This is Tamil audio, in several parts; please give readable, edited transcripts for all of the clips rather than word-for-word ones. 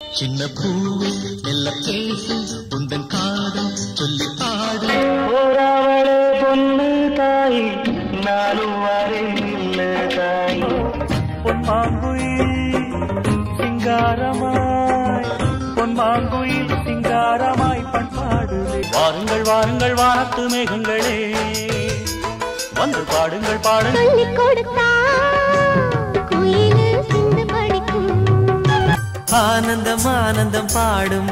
சின்ன பூவே மெல்ல பேசு உந்தன் காதல் சொல்லி ஆடு போராவளே பொண்ணு தாய் நானும் வரேன் இல்ல தாய் பொன்மாங்குயில் சிங்காரமாய் பொன்மாங்குயில் சிங்காரமாய் பண்பாடுதே வாருங்கள் வாருங்கள் வானத்து மேகங்களே வந்து பாடுங்கள் பாடுங்கள் ஆனந்தம் ஆனந்தம் பாடும்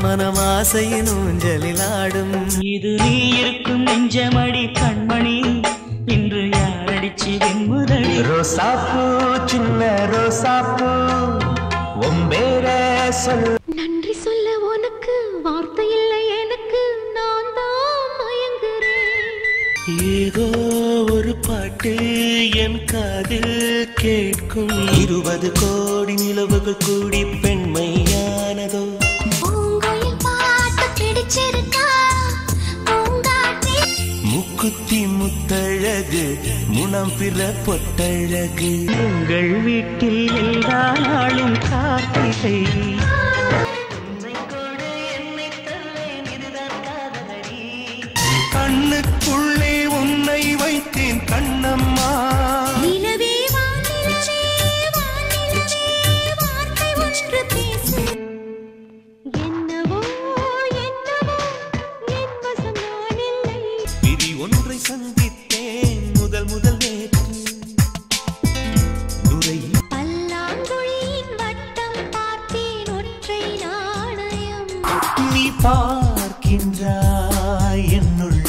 மனமாசையின் ஊஞ்சலில் ஆடும் இது நீ இருக்கும் நெஞ்சமடி கண்மணி இன்று யாரடிச்சு வெண்முதடி ரோசாப்பூ சின்ன ரோசாப்பூ ஒம்பேர சொல் நன்றி சொல்ல உனக்கு வார்த்தை இல்லை எனக்கு நான் தான் மயங்குறேன் ஏதோ ஒரு பாட்டு என் காதில் கேட்கும் 20 கோடி நிலவுகள் கூடி பெண்மையானதோ பூங்கோயில் பாட்டு பிடிச்சிருக்கா பூங்காற்றி முக்குத்தி முத்தழகு முனம் பிற பொட்டழகு உங்கள் வீட்டில் எல்லா நாளும் கார்த்திகை கண்ணுக்குள்ளே உன்னை வைத்தேன் கண்ணம்மா நிலவே வானிலவே வானிலவே வார்த்தை ஒன்று பேசு என்னவோ என்னவோ என் வசம் நான் இல்லை விதி ஒன்றை சந்தித்தேன் முதல் நேற்று நுரையில் பல்லாங்குழியின் வட்டம் பார்த்தேன் ஒற்றை நாணயம் நீ பார்க்கின்றாய் என்னுள்